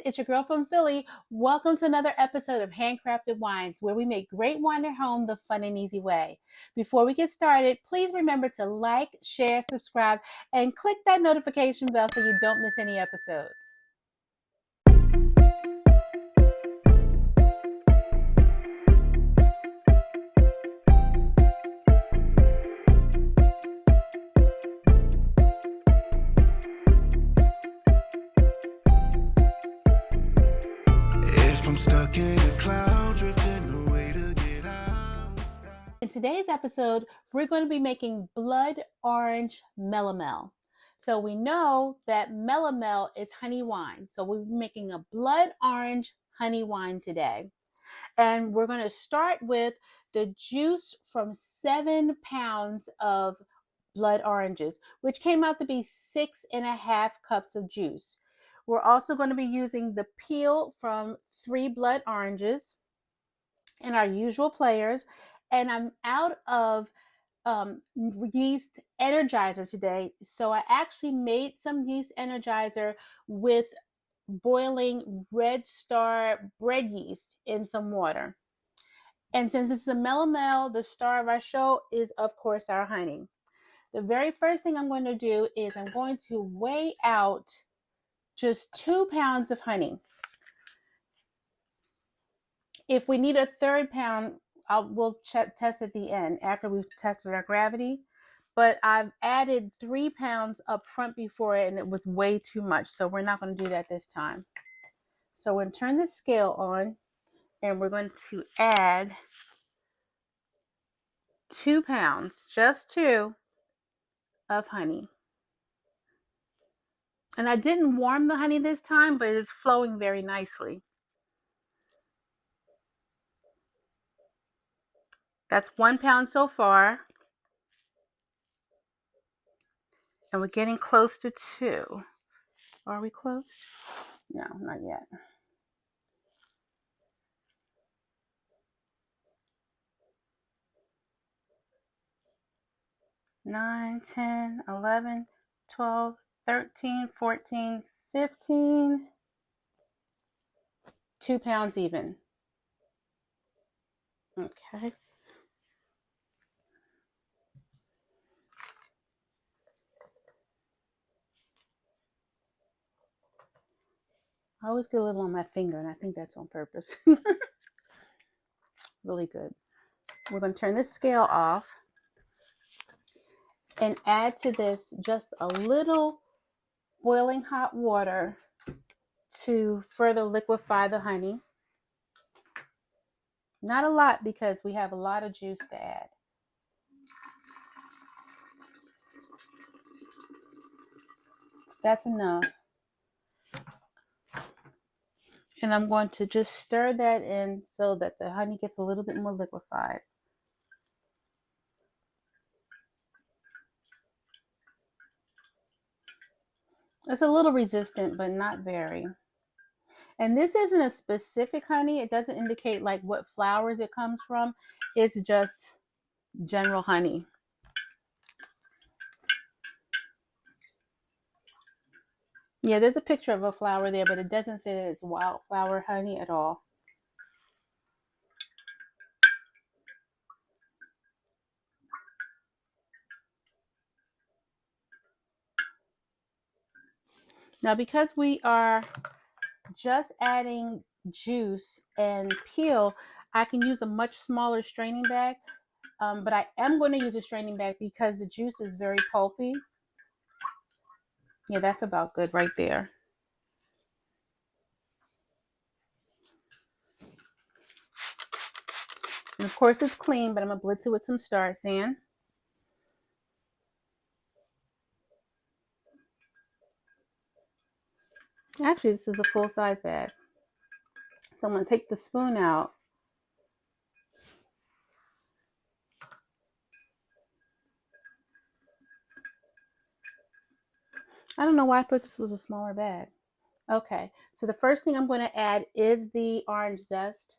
it's your girl from Philly. Welcome to another episode of Handcrafted Wines, where we make great wine at home the fun and easy way. Before we get started, please remember to like, share, subscribe, and click that notification bell so you don't miss any episodes. I'm stuck in a cloud, drifting away to get out. In today's episode, we're going to be making Blood Orange Melomel. So we know that Melomel is honey wine. So we're making a Blood Orange honey wine today. And we're going to start with the juice from 7 pounds of blood oranges, which came out to be 6.5 cups of juice. We're also going to be using the peel from 3 blood oranges and our usual players. And I'm out of yeast energizer today. So I actually made some yeast energizer with boiling Red Star bread yeast in some water. And since it's a melomel, the star of our show is, of course, our honey. The very first thing I'm going to do is I'm going to weigh out just 2 pounds of honey. If we need a third pound, we'll test at the end after we've tested our gravity. But I've added 3 pounds up front before it, and it was way too much. So we're not going to do that this time. So we're going to turn the scale on, and we're going to add 2 pounds, just 2, of honey. And I didn't warm the honey this time, but it's flowing very nicely. That's 1 pound so far. And we're getting close to 2. Are we close? No, not yet. Nine, 10, 11, 12, 13, 14, 15. 2 pounds even. Okay. I always get a little on my finger, and I think that's on purpose. Really good. We're going to turn this scale off and add to this just a little boiling hot water to further liquefy the honey. Not a lot because we have a lot of juice to add. That's enough. And I'm going to just stir that in so that the honey gets a little bit more liquefied. It's a little resistant, but not very. And this isn't a specific honey. It doesn't indicate like what flowers it comes from. It's just general honey. Yeah, there's a picture of a flower there, but it doesn't say that it's wildflower honey at all. Now, because we are just adding juice and peel, I can use a much smaller straining bag, but I am going to use a straining bag because the juice is very pulpy. Yeah, that's about good right there. And of course it's clean, but I'm going to blitz it with some Star Sand. Actually, this is a full-size bag. So I'm going to take the spoon out. I don't know why I thought this was a smaller bag. Okay, so the first thing I'm going to add is the orange zest.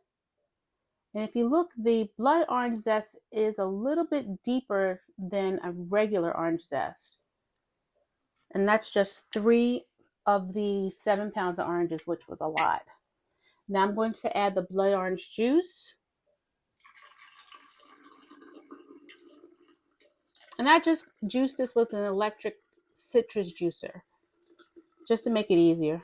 And if you look, the blood orange zest is a little bit deeper than a regular orange zest. And that's just 3 of the 7 pounds of oranges, which was a lot. Now I'm going to add the blood orange juice. And I just juice this with an electric citrus juicer, just to make it easier.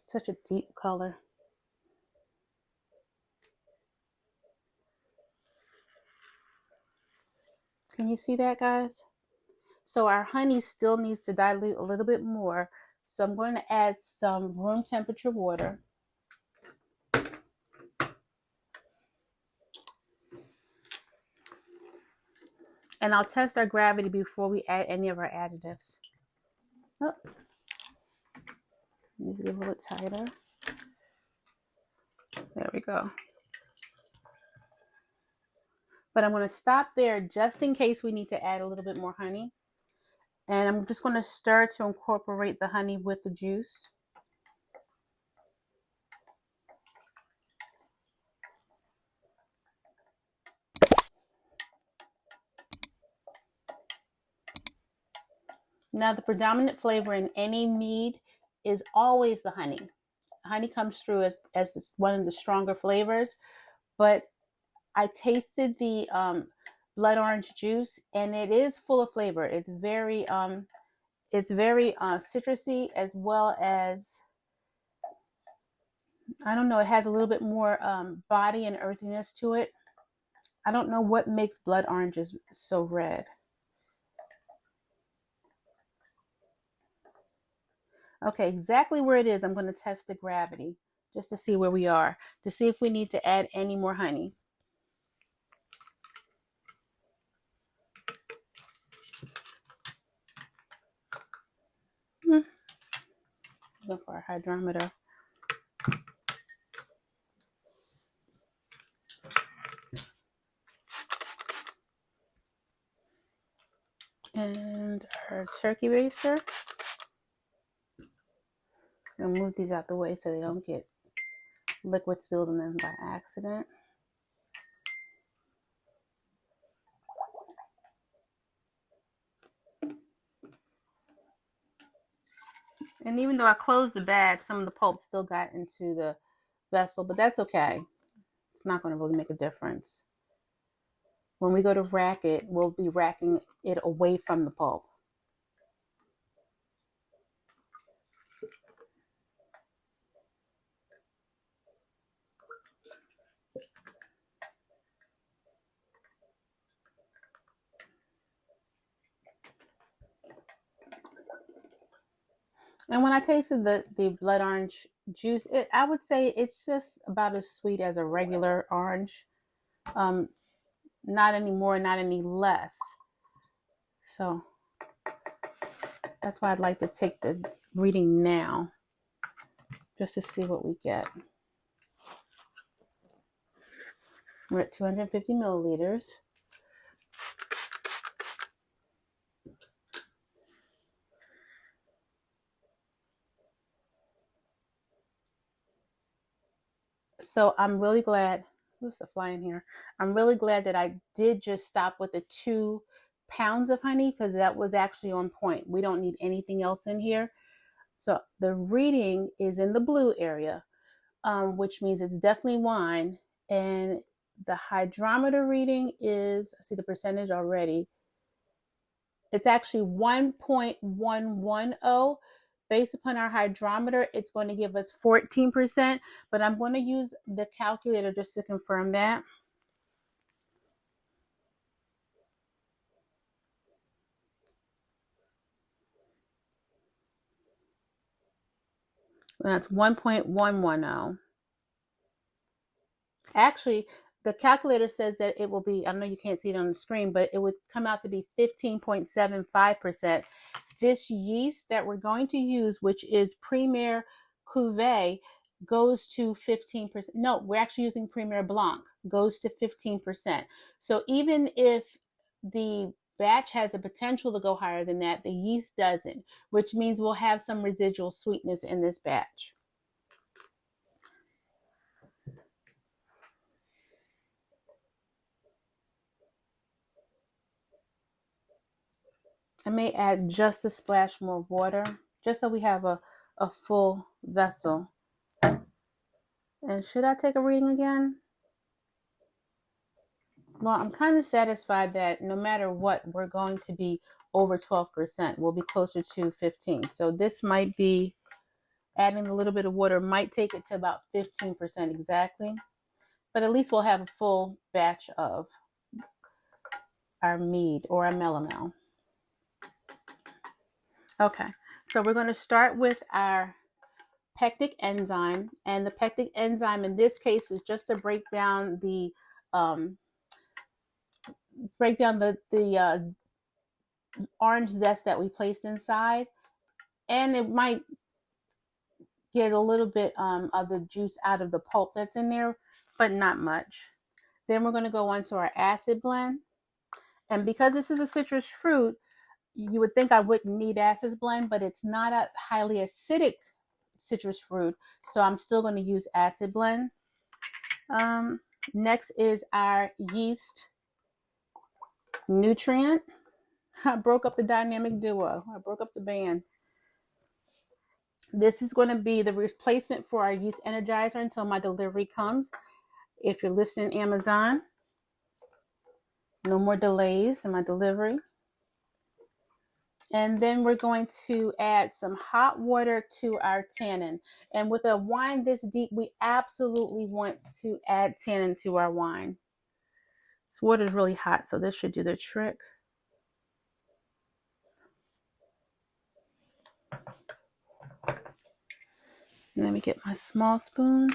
Such a deep color. Can you see that, guys? So our honey still needs to dilute a little bit more. So I'm going to add some room temperature water. And I'll test our gravity before we add any of our additives. Oh, needs to be a little bit tighter. There we go. But I'm going to stop there just in case we need to add a little bit more honey. And I'm just going to stir to incorporate the honey with the juice. Now, the predominant flavor in any mead is always the honey. Honey comes through as one of the stronger flavors, but I tasted the blood orange juice, and it is full of flavor. It's very citrusy, as well as, I don't know, it has a little bit more body and earthiness to it. I don't know what makes blood oranges so red. Okay, exactly where it is, I'm going to test the gravity just to see where we are, to see if we need to add any more honey. Go for our hydrometer. And our turkey baster. I'll move these out the way so they don't get liquid spilled in them by accident. And even though I closed the bag, some of the pulp still got into the vessel, but that's okay. It's not going to really make a difference. When we go to rack it, we'll be racking it away from the pulp. And when I tasted the blood orange juice, I would say it's just about as sweet as a regular orange. Not any more, not any less. So that's why I'd like to take the reading now, just to see what we get. We're at 250 milliliters. So I'm really glad, who's the fly in here? I'm really glad that I did just stop with the 2 pounds of honey, because that was actually on point. We don't need anything else in here. So the reading is in the blue area, which means it's definitely wine. And the hydrometer reading is, I see the percentage already. It's actually 1.110. Based upon our hydrometer, it's going to give us 14%, but I'm going to use the calculator just to confirm that. That's 1.110. Actually, the calculator says that it will be, I know you can't see it on the screen, but it would come out to be 15.75%. This yeast that we're going to use, which is Premier Cuvée, goes to 15%. No, we're actually using Premier Blanc, goes to 15%. So even if the batch has the potential to go higher than that. The yeast doesn't, which means we'll have some residual sweetness in this batch. I may add just a splash more water, just so we have a full vessel. And should I take a reading again? Well, I'm kind of satisfied that no matter what, we're going to be over 12%. We'll be closer to 15. So this might be, adding a little bit of water might take it to about 15% exactly. But at least we'll have a full batch of our mead or our melomel. Okay, so we're going to start with our pectic enzyme. And the pectic enzyme in this case is just to break down the orange zest that we placed inside, and it might get a little bit of the juice out of the pulp that's in there, but not much. Then we're going to go on to our acid blend, and because this is a citrus fruit, you would think I wouldn't need acid blend, but it's not a highly acidic citrus fruit, so I'm still going to use acid blend. Next is our yeast nutrient. I broke up the dynamic duo. I broke up the band. This is going to be the replacement for our yeast energizer until my delivery comes. If you're listening Amazon, no more delays in my delivery. And then we're going to add some hot water to our tannin. And with a wine this deep, we absolutely want to add tannin to our wine. This water is really hot, so this should do the trick. Let me get my small spoon.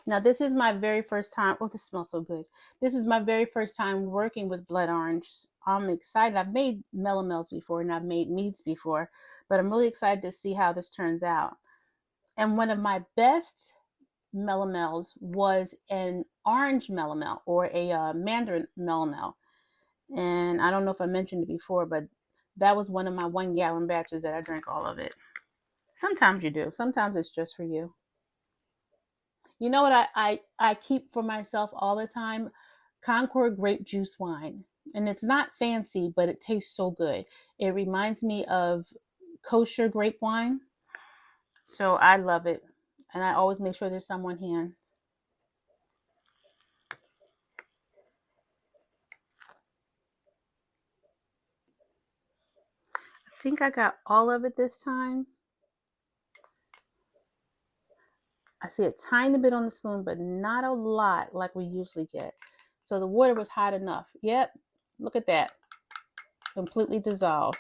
Now, this is my very first time. Oh, this smells so good. This is my very first time working with blood orange. I'm excited. I've made melomels before and I've made meads before, but I'm really excited to see how this turns out. And one of my best melomels was an orange melomel or a mandarin melomel. And I don't know if I mentioned it before, but that was one of my 1 gallon batches that I drank all of it. Sometimes you do. Sometimes it's just for you. You know what I keep for myself all the time? Concord grape juice wine. And it's not fancy, but it tastes so good. It reminds me of kosher grape wine. So I love it. And I always make sure there's someone here. I think I got all of it this time. I see a tiny bit on the spoon, but not a lot like we usually get. So the water was hot enough. Yep, look at that. Completely dissolved.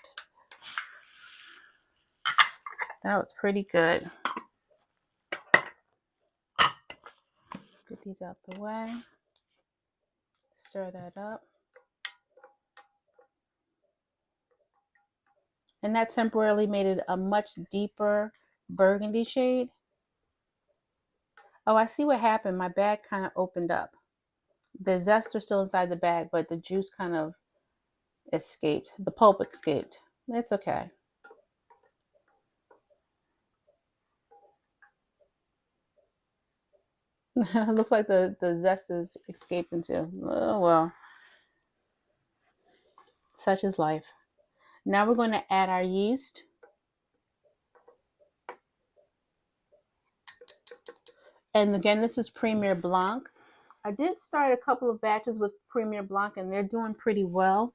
That was pretty good. Get these out the way. Stir that up. And that temporarily made it a much deeper burgundy shade. Oh, I see what happened. My bag kind of opened up. The zest are still inside the bag, but the juice kind of escaped. The pulp escaped. It's okay. It looks like the zest is escaping too. Oh, well. Such is life. Now we're going to add our yeast. And again, this is Premier Blanc. I did start a couple of batches with Premier Blanc and they're doing pretty well.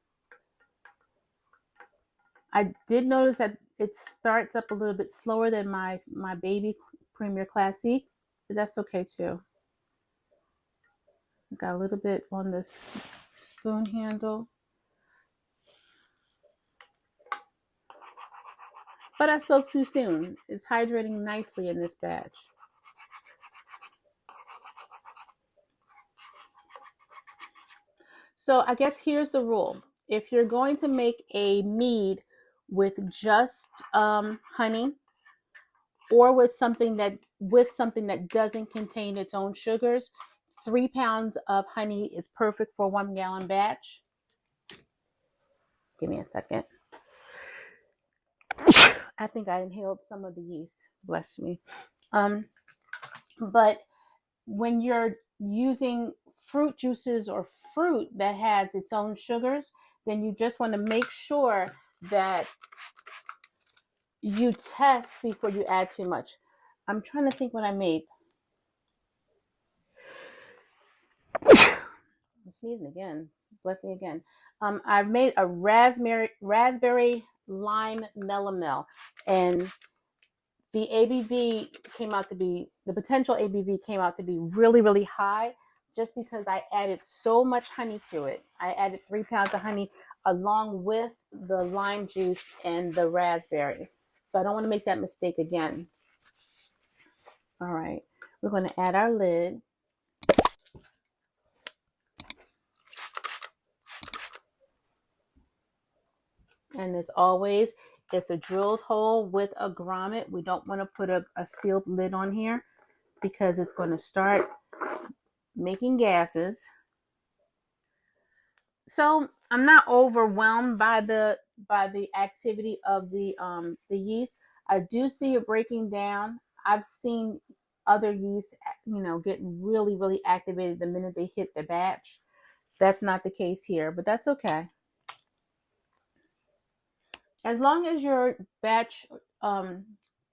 I did notice that it starts up a little bit slower than my baby Premier Classique, but that's okay too. I got a little bit on this spoon handle. But I spoke too soon. It's hydrating nicely in this batch. So I guess here's the rule. If you're going to make a mead with just honey, or with something that doesn't contain its own sugars. 3 pounds of honey is perfect for 1 gallon batch. Give me a second. I think I inhaled some of the yeast. Bless me. But when you're using fruit juices or fruit that has its own sugars, then you just want to make sure that you test before you add too much. I'm trying to think what I made. I'm sneezing again. Bless me again. I've made a raspberry lime melomel, and the ABV came out to be, the potential ABV came out to be really, really high, just because I added so much honey to it. I added 3 pounds of honey along with the lime juice and the raspberry. So I don't want to make that mistake again. All right, we're going to add our lid. And as always, it's a drilled hole with a grommet. We don't want to put a sealed lid on here because it's going to start making gases. So I'm not overwhelmed by the activity of the yeast. I do see it breaking down. I've seen other yeast, get really, really activated the minute they hit the batch. That's not the case here, but that's okay. As long as your batch, as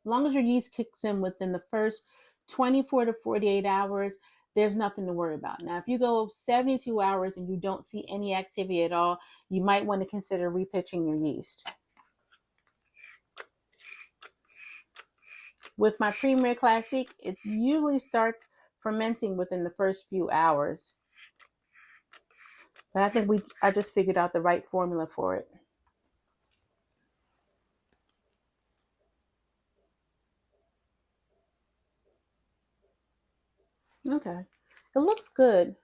long as your yeast kicks in within the first 24 to 48 hours, there's nothing to worry about. Now, if you go 72 hours and you don't see any activity at all, you might want to consider repitching your yeast. With my Premier Classic, it usually starts fermenting within the first few hours. But I think I just figured out the right formula for it. Okay. It looks good.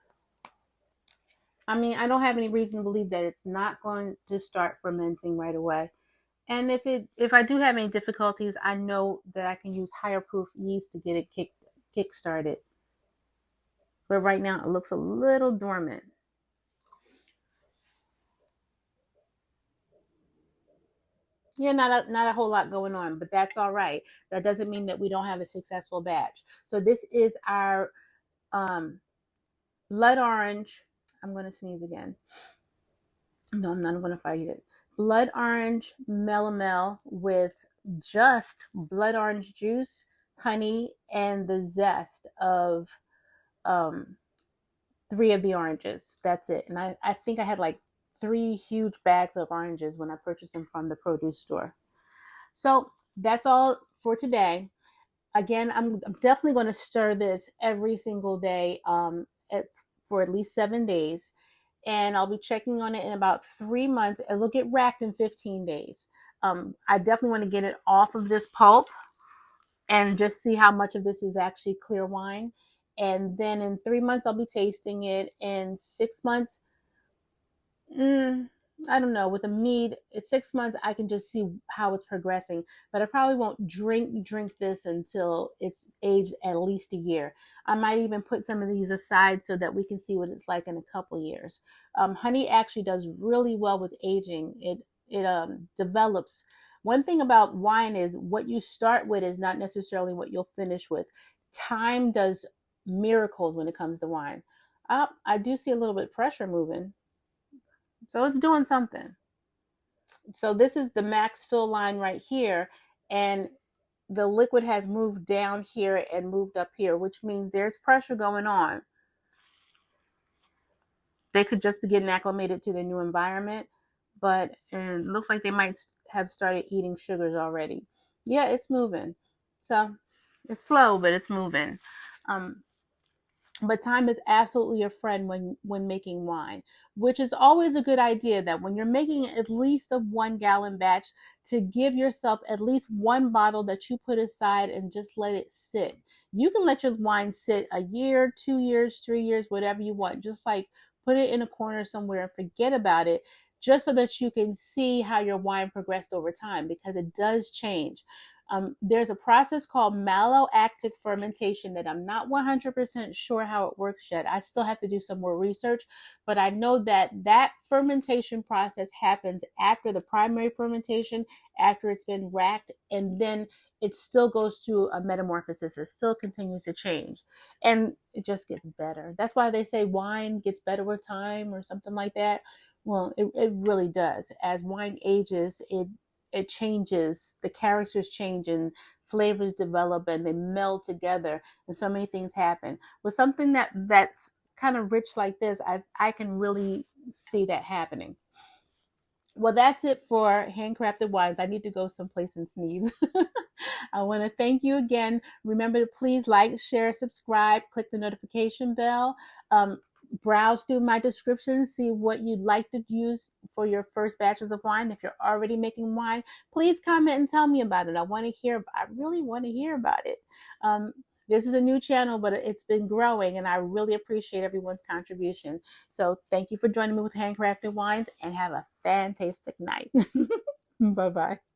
I mean, I don't have any reason to believe that it's not going to start fermenting right away. And if I do have any difficulties, I know that I can use higher proof yeast to get it kick started. But right now it looks a little dormant. Yeah, not a whole lot going on, but that's all right. That doesn't mean that we don't have a successful batch. So this is our blood orange. I'm going to sneeze again. No, I'm not going to fight it. Blood orange melomel with just blood orange juice, honey, and the zest of 3 of the oranges. That's it. And I think I had like 3 huge bags of oranges when I purchased them from the produce store. So that's all for today. Again, I'm definitely going to stir this every single day for at least 7 days. And I'll be checking on it in about 3 months. It'll get racked in 15 days. I definitely want to get it off of this pulp and just see how much of this is actually clear wine. And then in 3 months, I'll be tasting it. In 6 months, I don't know. With a mead, in 6 months, I can just see how it's progressing. But I probably won't drink this until it's aged at least a year. I might even put some of these aside so that we can see what it's like in a couple years. Honey actually does really well with aging. It develops. One thing about wine is what you start with is not necessarily what you'll finish with. Time does miracles when it comes to wine. I do see a little bit of pressure moving. So it's doing something. So this is the max fill line right here. And the liquid has moved down here and moved up here, which means there's pressure going on. They could just be getting acclimated to their new environment, but it looks like they might have started eating sugars already. Yeah, it's moving. So it's slow, but it's moving. But time is absolutely a friend when making wine, which is always a good idea, that when you're making at least a 1 gallon batch, to give yourself at least 1 bottle that you put aside and just let it sit. You can let your wine sit a year, 2 years, 3 years, whatever you want. Just like put it in a corner somewhere and forget about it. just so that you can see how your wine progressed over time, because it does change. There's a process called malolactic fermentation that I'm not 100% sure how it works yet. I still have to do some more research, but I know that that fermentation process happens after the primary fermentation, after it's been racked, and then it still goes through a metamorphosis. It still continues to change, and it just gets better. That's why they say wine gets better with time or something like that. Well, it really does. As wine ages, it changes, the characters change, and flavors develop, and they meld together, and so many things happen. With something that's kind of rich like this, I can really see that happening. Well, that's it for handcrafted wines. I need to go someplace and sneeze. I want to thank you again. Remember to please like, share, subscribe, click the notification bell. Browse through my description, see what you'd like to use for your first batches of wine. If you're already making wine, please comment and tell me about it. I really want to hear about it. This is a new channel, but it's been growing, and I really appreciate everyone's contribution. So thank you for joining me with Handcrafted Wines, and have a fantastic night. Bye-bye.